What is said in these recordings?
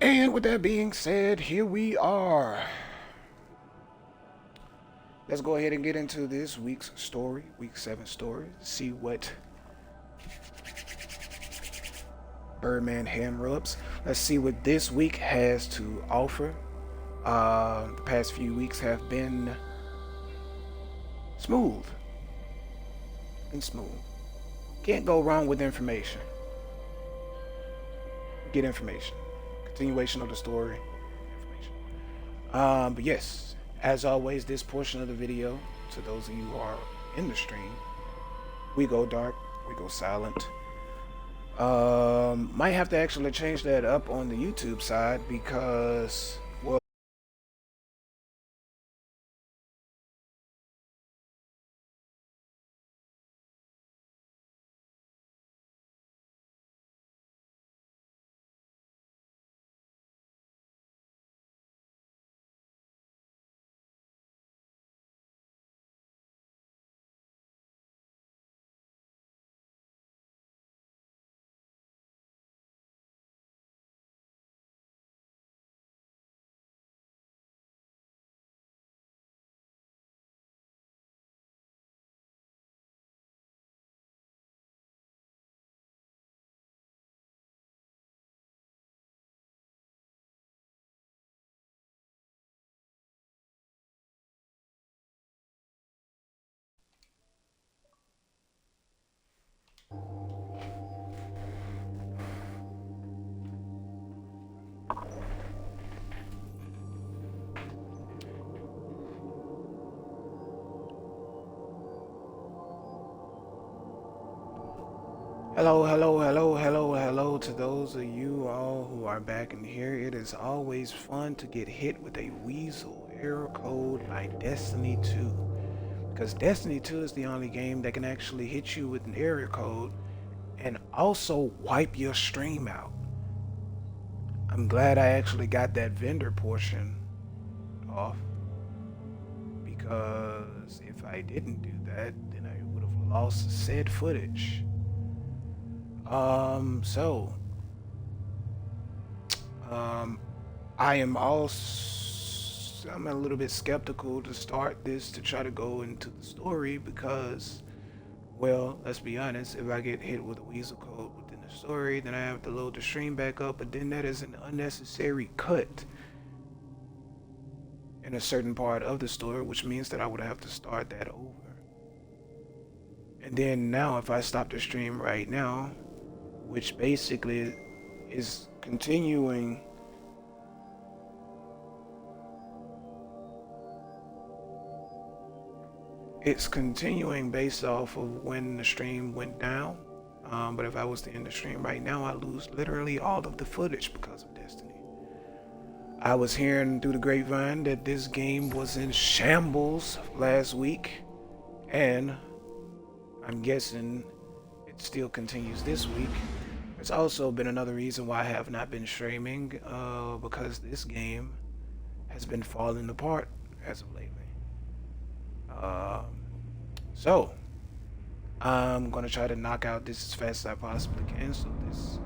And with that being said, here we are. Let's go ahead and get into this week's story, week 7 story. See what Birdman hand rubs. Let's see what this week has to offer. The past few weeks have been smooth. Can't go wrong with information. Get information. Continuation of the story. Information. But yes, as always, this portion of the video, to those of you who are in the stream, we go dark, we go silent. Might have to actually change that up on the YouTube side because, well, hello to those of you all who are back in here. It is always fun to get hit with a Weasel error code like Destiny 2. Because Destiny 2 is the only game that can actually hit you with an error code and also wipe your stream out. I'm glad I actually got that vendor portion off, because if I didn't do that, then I would have lost said footage. So I am also, I'm a little bit skeptical to start this to try to go into the story because, well, let's be honest, if I get hit with a Weasel code within the story, then I have to load the stream back up, but then that is an unnecessary cut in a certain part of the story, which means that I would have to start that over. And then now if I stop the stream right now, which basically is continuing based off of when the stream went down. But if I was to end the stream right now, I lose literally all of the footage because of Destiny. I was hearing through the grapevine that this game was in shambles last week, and I'm guessing it still continues this week. There's also been another reason why I have not been streaming, because this game has been falling apart as of lately. So I'm gonna try to knock out this as fast as I possibly can. So this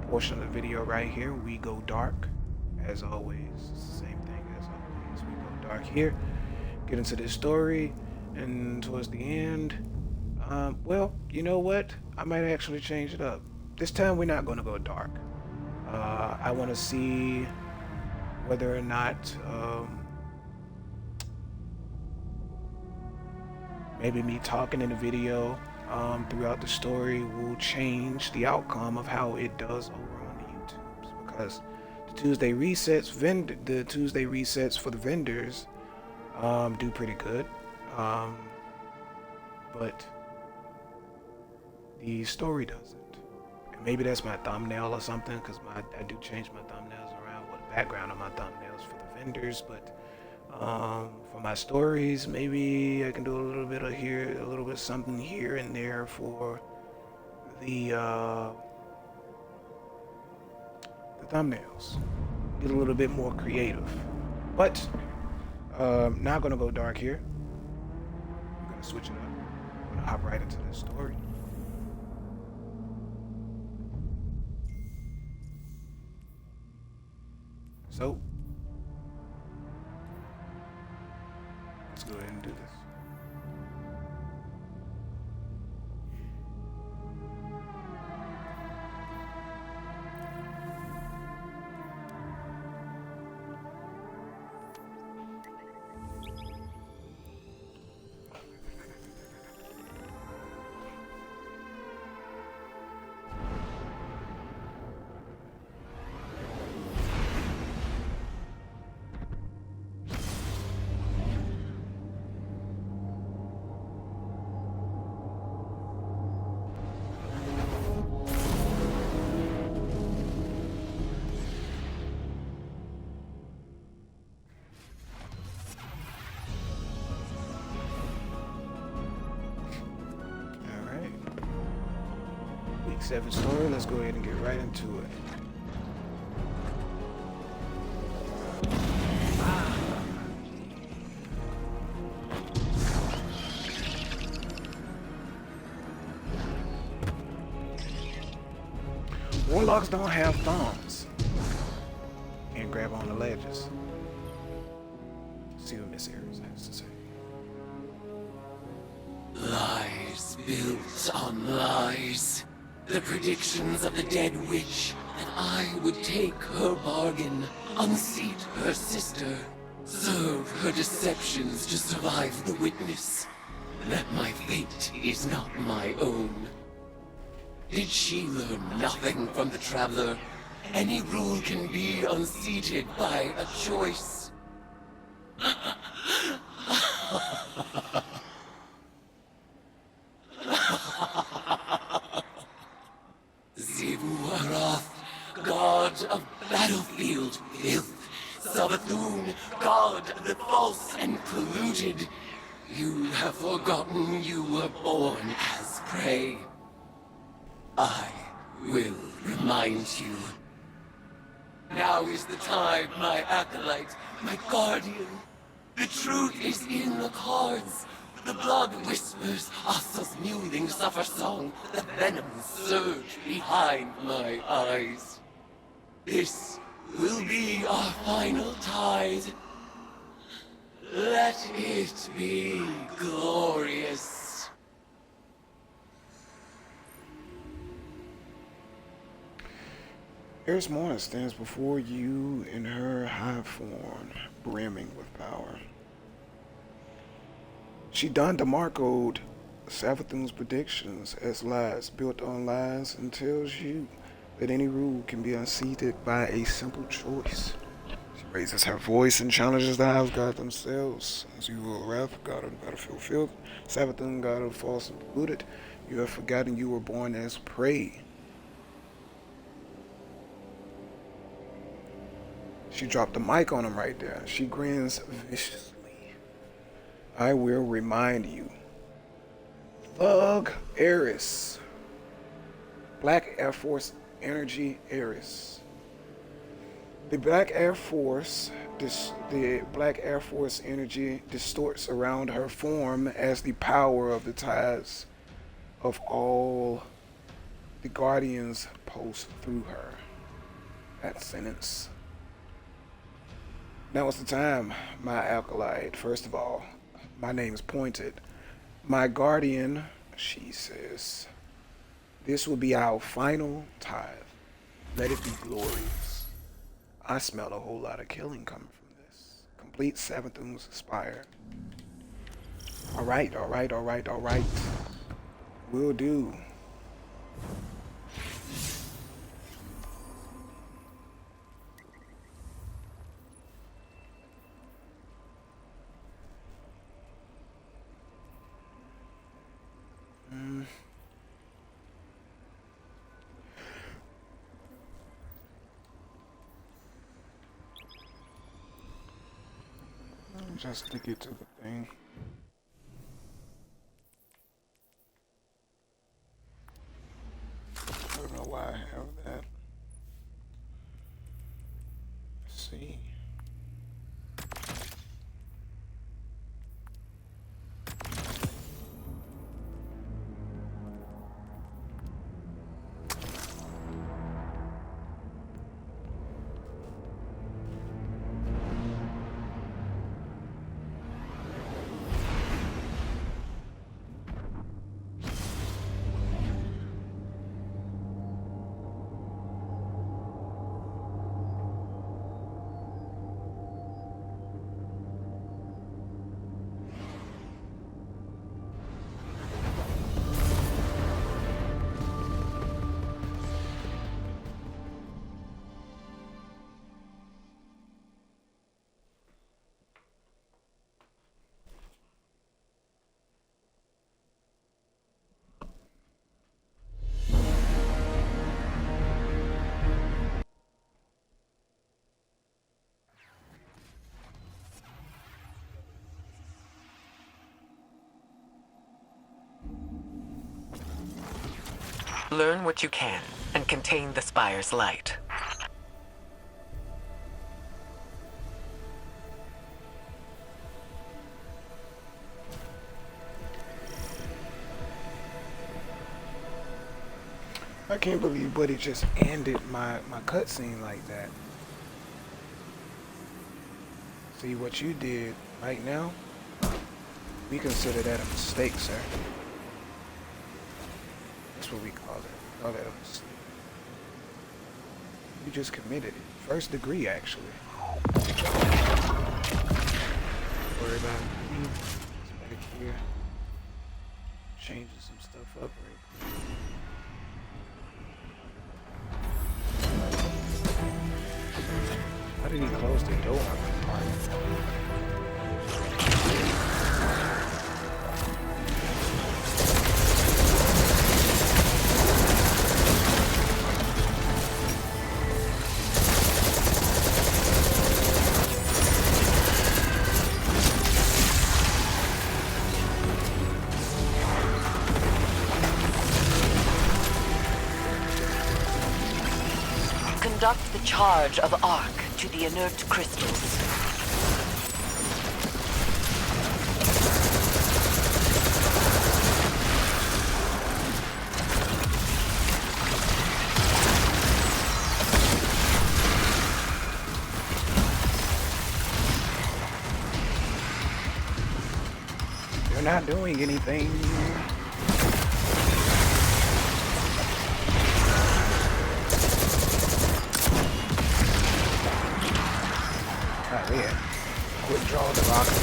portion of the video right here, we go dark, as always. It's the same thing as always. We go dark here, get into this story, and towards the end, well, you know what? I might actually change it up. This time we're not gonna go dark. I want to see whether or not maybe me talking in the video throughout the story will change the outcome of how it does over on the YouTubes, because the Tuesday resets for the vendors do pretty good, but the story doesn't. And maybe that's my thumbnail or something, because I do change my thumbnails around with the background of my thumbnails for the vendors, but for my stories, maybe I can do a little bit of here, a little bit something here and there for the thumbnails. Get a little bit more creative. But not gonna go dark here. I'm gonna switch it up. I'm gonna hop right into this story. So let's go ahead and do this. Week 7 story. Let's go ahead and get right into it. Warlocks don't have thumbs. Can't grab on the ledges. See what Miss Aries has to say. Lies built on lies. The predictions of the dead witch that I would take her bargain, unseat her sister, serve her deceptions to survive the witness. That my fate is not my own. Did she learn nothing from the traveler? Any rule can be unseated by a choice. Zivu-Arath, god of battlefield filth. Savathun, god of the false and polluted. You have forgotten you were born as prey. I will remind you. Now is the time, my acolyte, my guardian. The truth is in the cards. The blood whispers Asa's mewling suffer song. The venom surge behind my eyes. This will be our final tide. Let it be glorious. Eris Morn stands before you in her high form, brimming with power. She done demarcoed Savathun's predictions as lies built on lies and tells you that any rule can be unseated by a simple choice. She raises her voice and challenges the house god themselves. As you will wrath, god of the battlefield filth, Savathun, god of false and polluted, you have forgotten you were born as prey. She dropped the mic on him right there. She grins viciously. I will remind you. Thug Eris. Black Air Force Energy Eris. The Black Air Force energy distorts around her form as the power of the ties of all the guardians pulse through her. That sentence. Now is the time, my acolyte. First of all, my name is Pointed. My guardian, she says, this will be our final tithe. Let it be glorious. I smell a whole lot of killing coming from this. Complete Savathun's Spire. Alright. Will do. Just to get to the thing. I don't know why I have that. Let's see. Learn what you can and contain the spire's light. I can't believe Buddy just ended my cutscene like that. See what you did right now? We consider that a mistake, sir. That's what we call it. We call that a mistake. You just committed it. First degree, actually. Worry about it. It's back here. Changing some stuff up right quick. Why did he close the door on my part? Conduct the charge of arc to the inert crystals. They're not doing anything. Oh yeah. Quit drawing the rocket.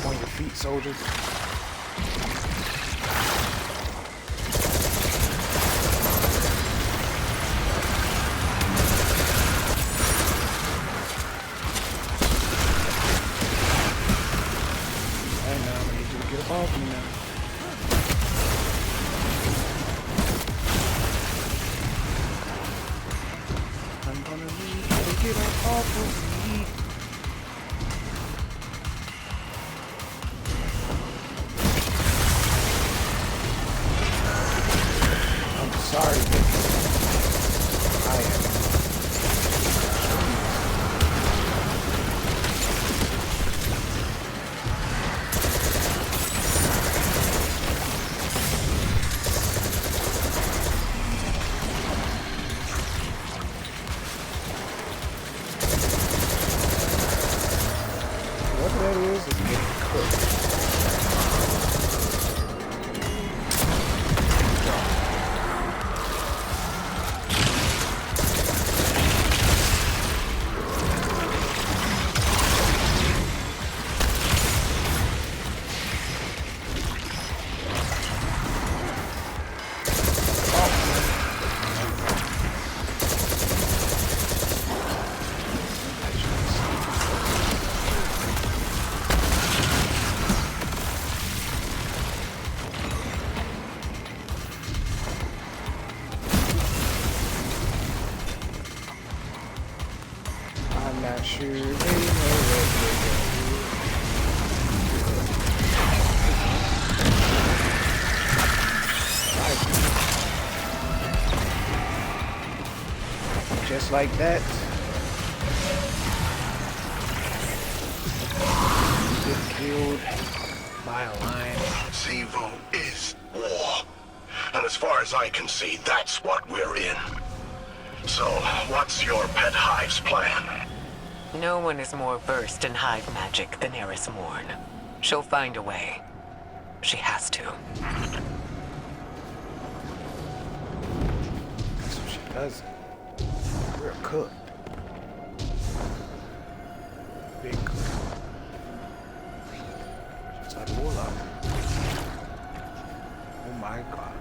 On your feet, soldiers. Hey, now I need you to get up off me now. I'm gonna need you to get up off of me. Sorry, I am. What that is getting cooked. I'm not sure they know what they're gonna do. Just like that. Get killed by a lion. Zevo is war. And as far as I can see, that's what we're in. So, what's your pet hive's plan? No one is more versed in hive magic than Eris Morn. She'll find a way. She has to. So she doesn't. We're cooked. Big cooked. Just like a warlock. Oh my god.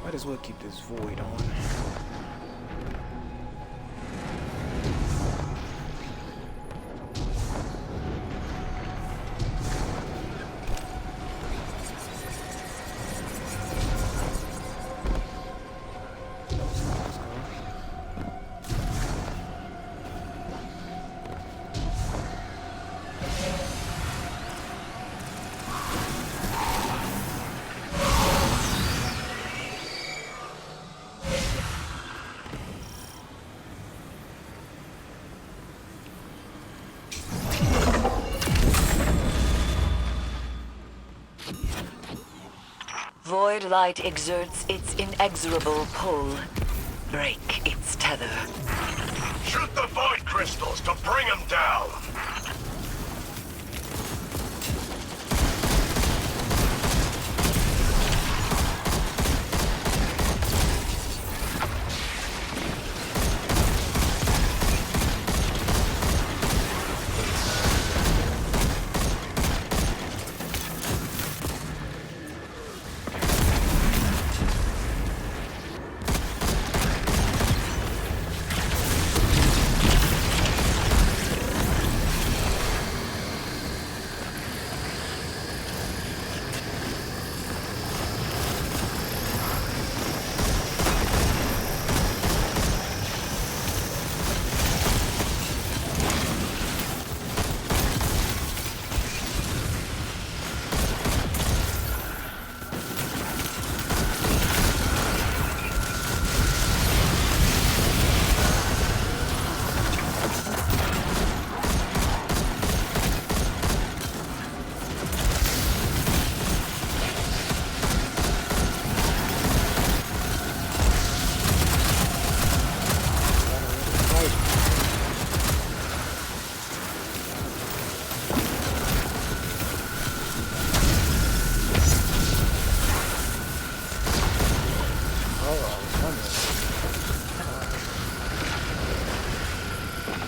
Might as well keep this void on. Void light exerts its inexorable pull. Break its tether. Shoot the void crystals to bring him down!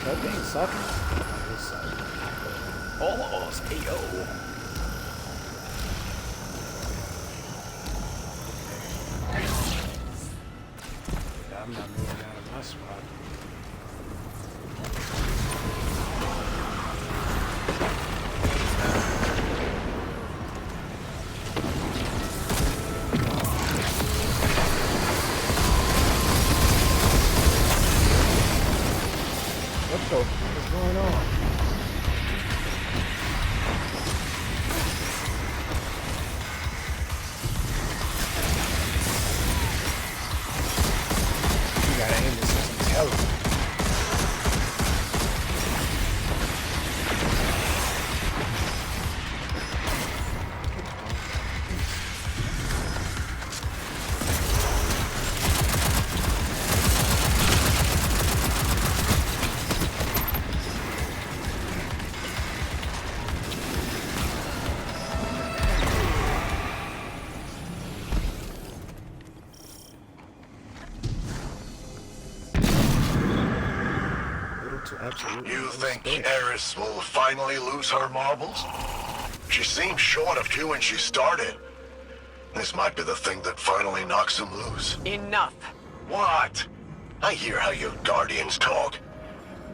That thing sucking? Oh, it's sucking. Almost, ayo. I'm not moving out of my spot. What's going on? You gotta aim this at some television. absolutely. You No think space. Eris will finally lose her marbles? She seemed short of you when she started. This might be the thing that finally knocks him loose. Enough. What? I hear how your guardians talk.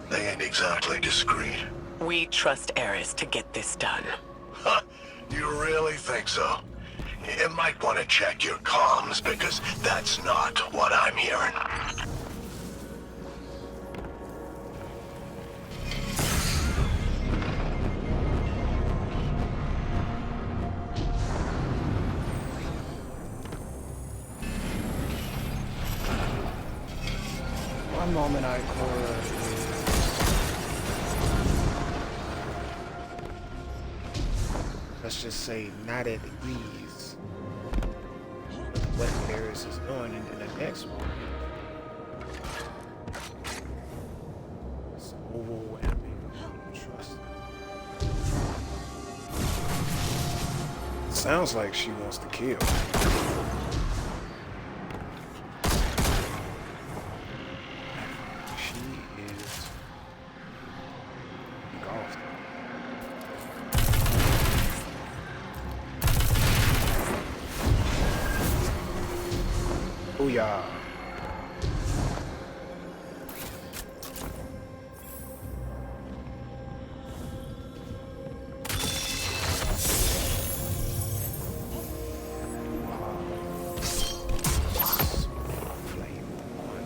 They ain't exactly discreet. We trust Eris to get this done. Huh, you really think so? You might want to check your comms, because that's not what I'm hearing. One moment, Ikora is... let's just say not at ease with what Eris is doing, and then the next one is overwhelming trust. Sounds like she wants to kill. She is engulfed. Booyah. Flame on.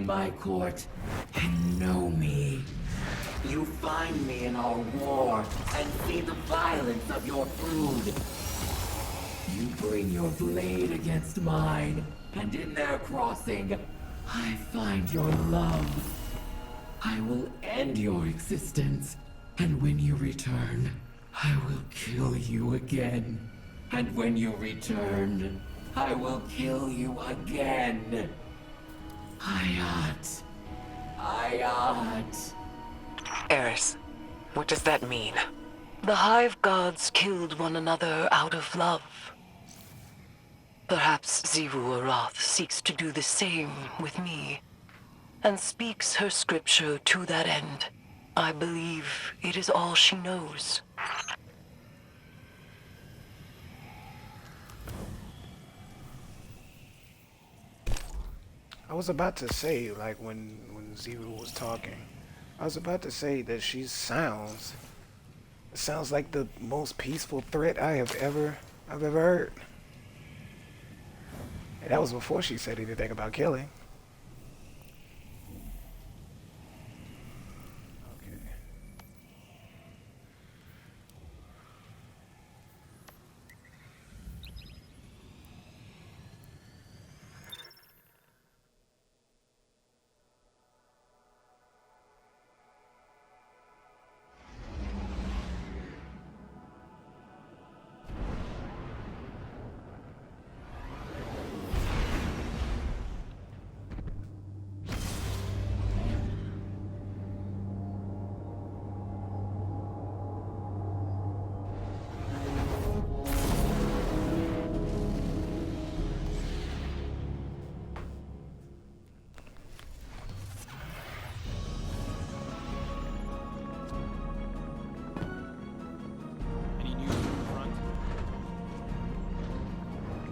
my court and know me. You find me in our war and see the violence of your brood. You bring your blade against mine, and in their crossing, I find your love. I will end your existence, and when you return, I will kill you again. And when you return, I will kill you again. Hayat. Hayat. Eris, what does that mean? The Hive gods killed one another out of love. Perhaps Zivu Arath seeks to do the same with me, and speaks her scripture to that end. I believe it is all she knows. I was about to say, like when Zero was talking, I was about to say that it sounds like the most peaceful threat I've ever heard. And that was before she said anything about killing. Okay,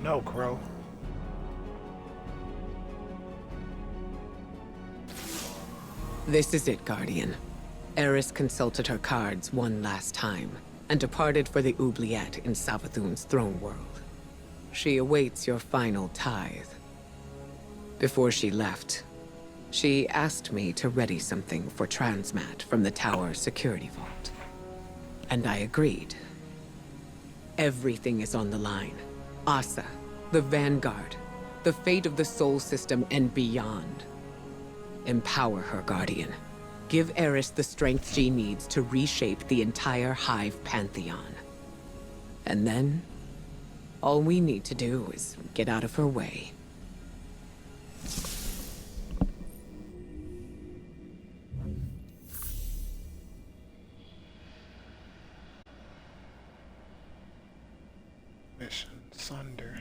no, Crow. This is it, Guardian. Eris consulted her cards one last time, and departed for the oubliette in Savathun's throne world. She awaits your final tithe. Before she left, she asked me to ready something for Transmat from the tower's security vault. And I agreed. Everything is on the line. Asa, the Vanguard, the fate of the Sol System and beyond. Empower her, Guardian. Give Eris the strength she needs to reshape the entire Hive Pantheon. And then, all we need to do is get out of her way. Mission Sunder.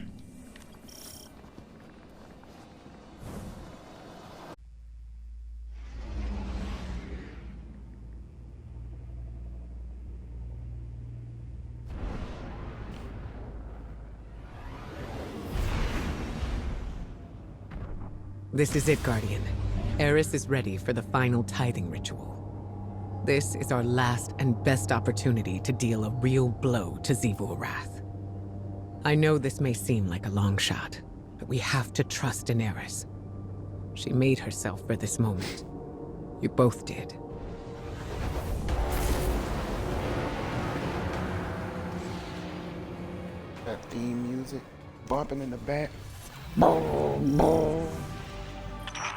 This is it, Guardian. Eris is ready for the final tithing ritual. This is our last and best opportunity to deal a real blow to Xivu Arath. I know this may seem like a long shot, but we have to trust in Eris. She made herself for this moment. You both did. That theme music bumping in the back.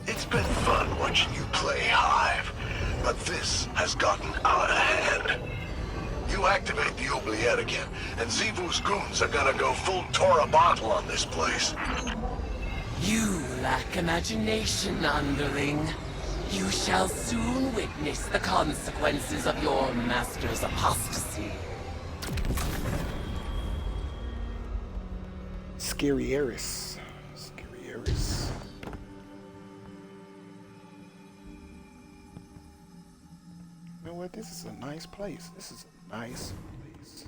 It's been fun watching you play, Hive, but this has gotten out of hand. You activate the oubliette again, and Xivu's goons are gonna go full Tora bottle on this place. You lack imagination, underling. You shall soon witness the consequences of your master's apostasy. Scary Eris. Scary Eris. You know what? This is a nice place. This is a nice place.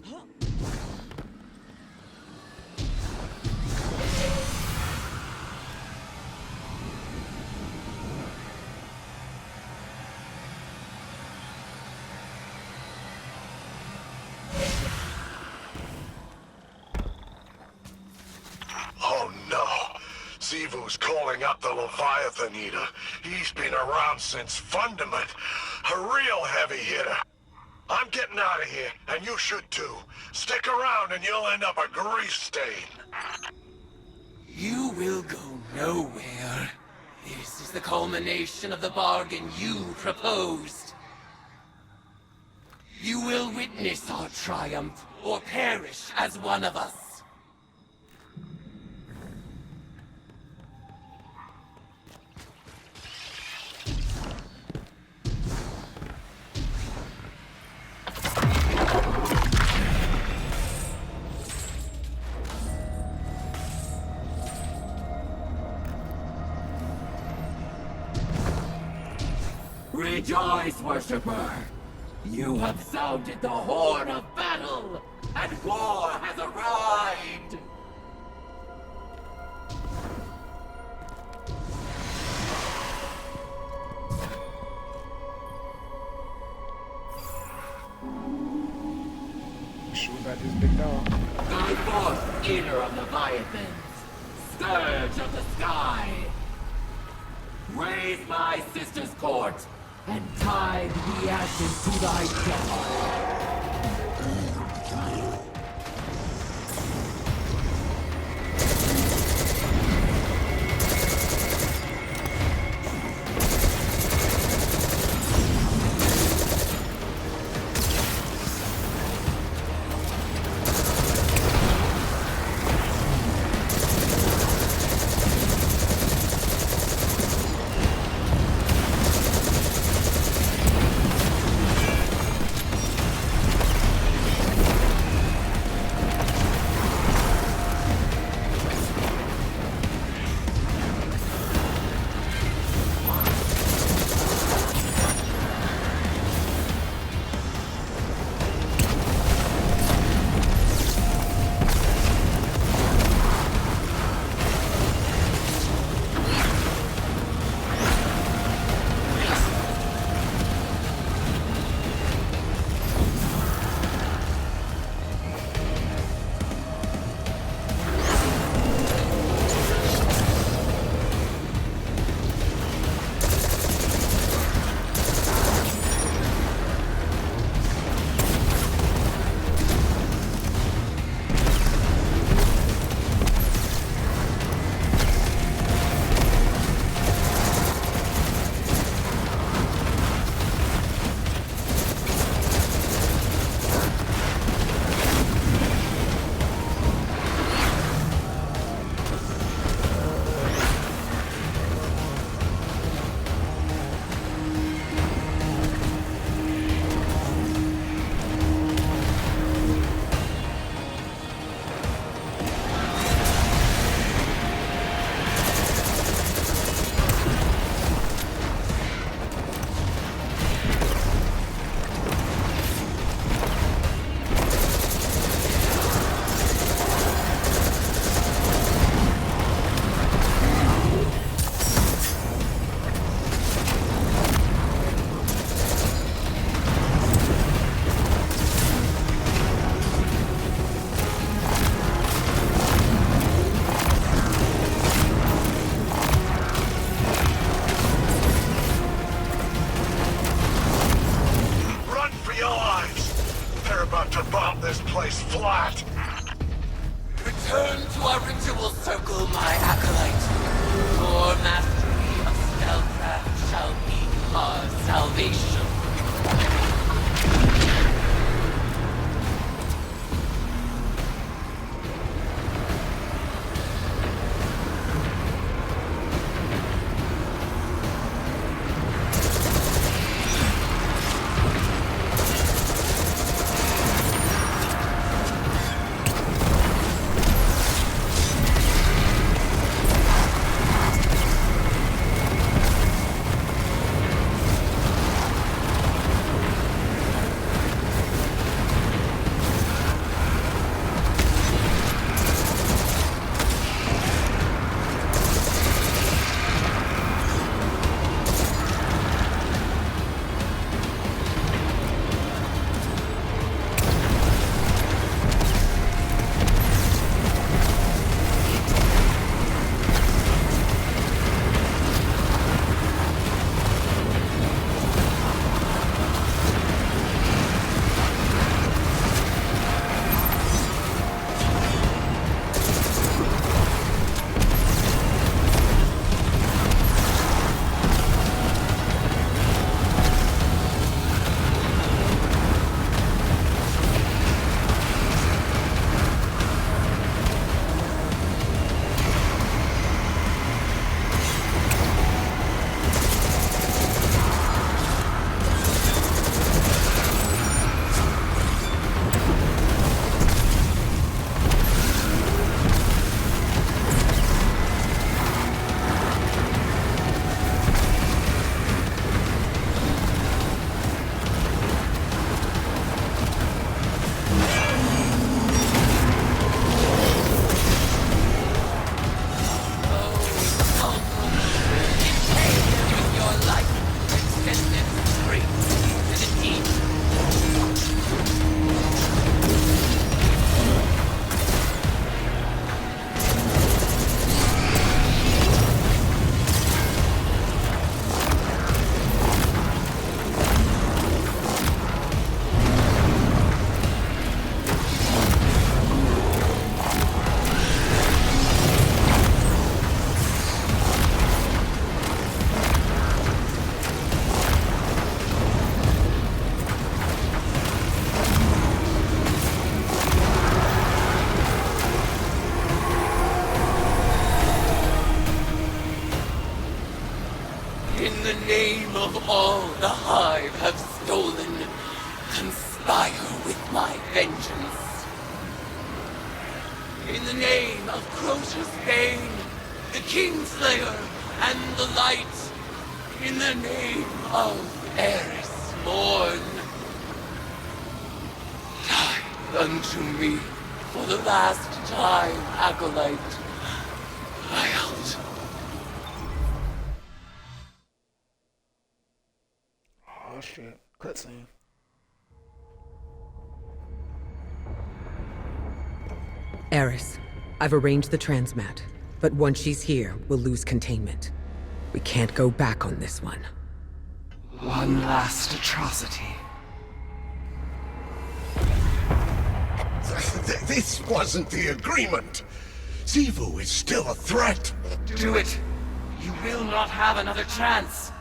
Oh no! Xivu's calling up the Leviathan Eater. He's been around since Fundament. A real heavy hitter. I'm getting out of here, and you should too. Stick around and you'll end up a grease stain. You will go nowhere. This is the culmination of the bargain you proposed. You will witness our triumph, or perish as one of us. Rejoice, worshipper! You have sounded the horn of battle, and war has arrived! You sure about this, big dog? Go forth, eater of Leviathans! Scourge of the sky! Raise my sister's court, and tithe the ashes to thy death. flat. Return to our ritual circle, my acolyte. Your mastery of spellcraft shall be our salvation. In the name of all the Hive have stolen, conspire with my vengeance. In the name of Crota's Bane, the Kingslayer, and the Light, in the name of Eris Morn, die unto me for the last time, Acolyte. I out. Oh shit. Cutscene. Eris, I've arranged the transmat, but once she's here, we'll lose containment. We can't go back on this one. One last atrocity. This wasn't the agreement. Xivu is still a threat. Do it. You will not have another chance.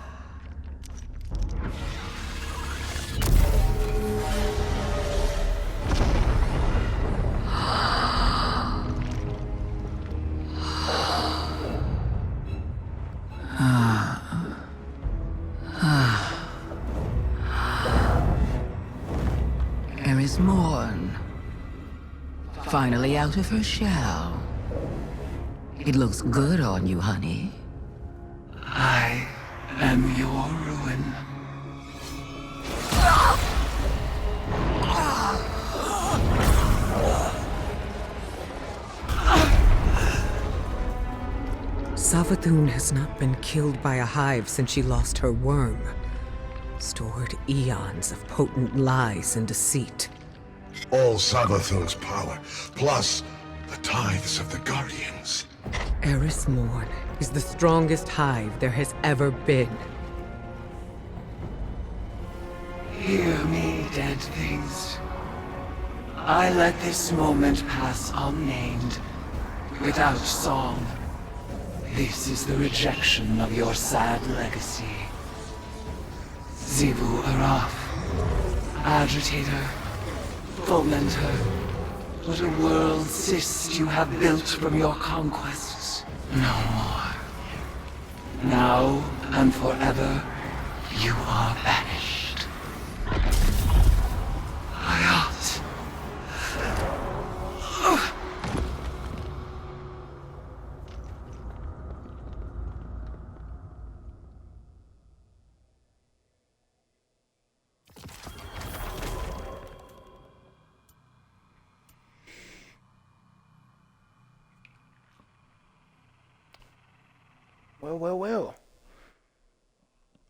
Eris Morn. Finally out of her shell. It looks good on you, honey. I am your ruin. Savathun has not been killed by a hive since she lost her worm. Stored eons of potent lies and deceit. All Savathun's power, plus the tithes of the Guardians. Eris Morn is the strongest hive there has ever been. Hear me, dead things. I let this moment pass unnamed, without song. This is the rejection of your sad legacy. Xivu Araf, agitator, fomenter, what a world cyst you have built from your conquests. No more. Now and forever, you are banished. Hayat. Well.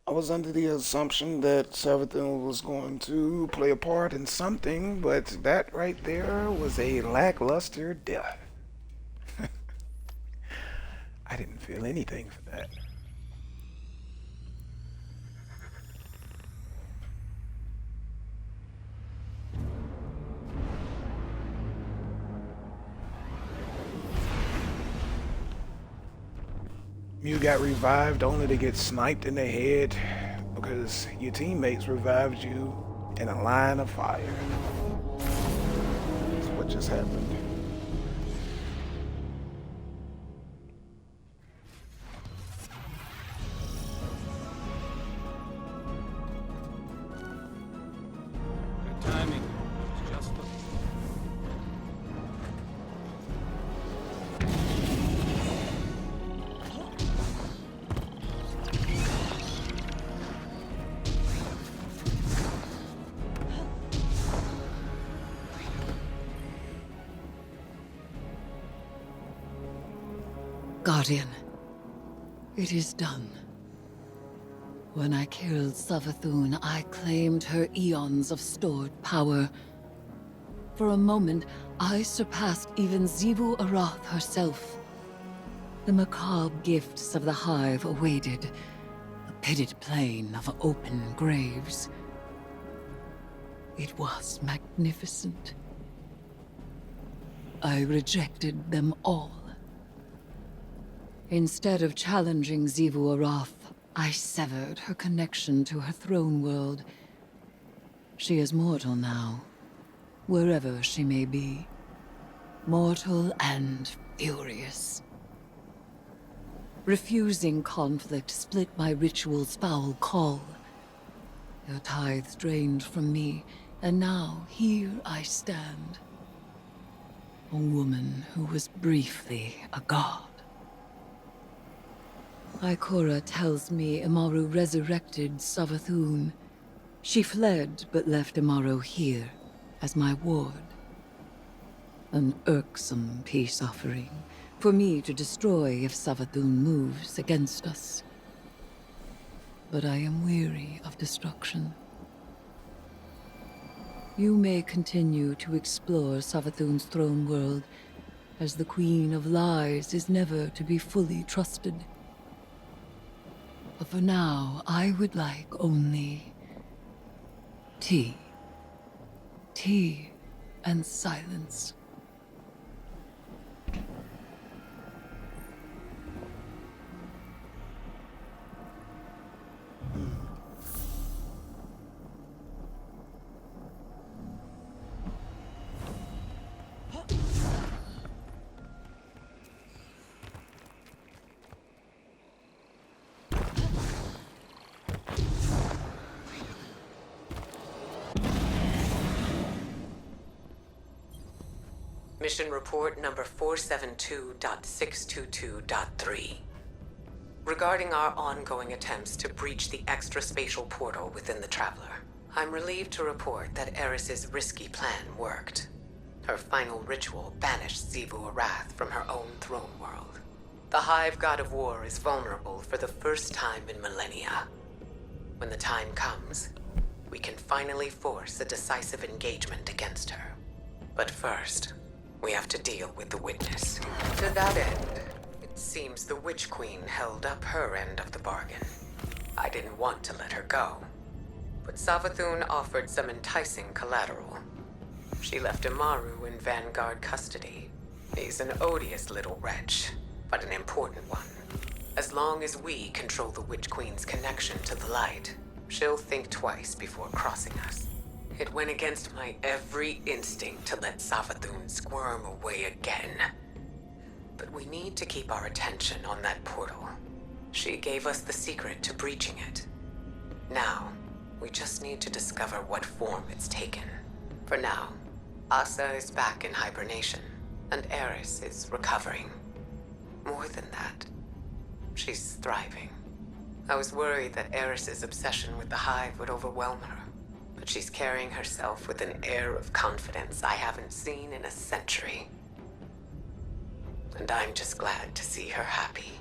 I was under the assumption that Savathun was going to play a part in something, but that right there was a lackluster death. I didn't feel anything for that. You got revived only to get sniped in the head because your teammates revived you in a line of fire. That's what just happened. Good timing. Just the... Guardian, it is done. When I killed Savathun, I claimed her eons of stored power. For a moment, I surpassed even Xivu Arath herself. The macabre gifts of the Hive awaited, a pitted plain of open graves. It was magnificent. I rejected them all. Instead of challenging Xivu Arath, I severed her connection to her throne world. She is mortal now, wherever she may be. Mortal and furious. Refusing conflict split my ritual's foul call. Your tithes drained from me, and now here I stand. A woman who was briefly a god. Ikora tells me Amaru resurrected Savathun. She fled, but left Amaru here, as my ward. An irksome peace offering, for me to destroy if Savathun moves against us. But I am weary of destruction. You may continue to explore Savathun's throne world, as the Queen of Lies is never to be fully trusted. But for now, I would like only tea. Tea and silence. Mission report number 472.622.3. Regarding our ongoing attempts to breach the extra-spatial portal within the Traveler, I'm relieved to report that Eris's risky plan worked. Her final ritual banished Xivu Arath from her own throne world. The Hive God of War is vulnerable for the first time in millennia. When the time comes, we can finally force a decisive engagement against her. But first, we have to deal with the Witness. To that end, it seems the Witch Queen held up her end of the bargain. I didn't want to let her go, but Savathun offered some enticing collateral. She left Amaru in Vanguard custody. He's an odious little wretch, but an important one. As long as we control the Witch Queen's connection to the light, she'll think twice before crossing us. It went against my every instinct to let Savathun squirm away again. But we need to keep our attention on that portal. She gave us the secret to breaching it. Now, we just need to discover what form it's taken. For now, Asa is back in hibernation, and Eris is recovering. More than that, she's thriving. I was worried that Eris's obsession with the hive would overwhelm her, but she's carrying herself with an air of confidence I haven't seen in a century. And I'm just glad to see her happy.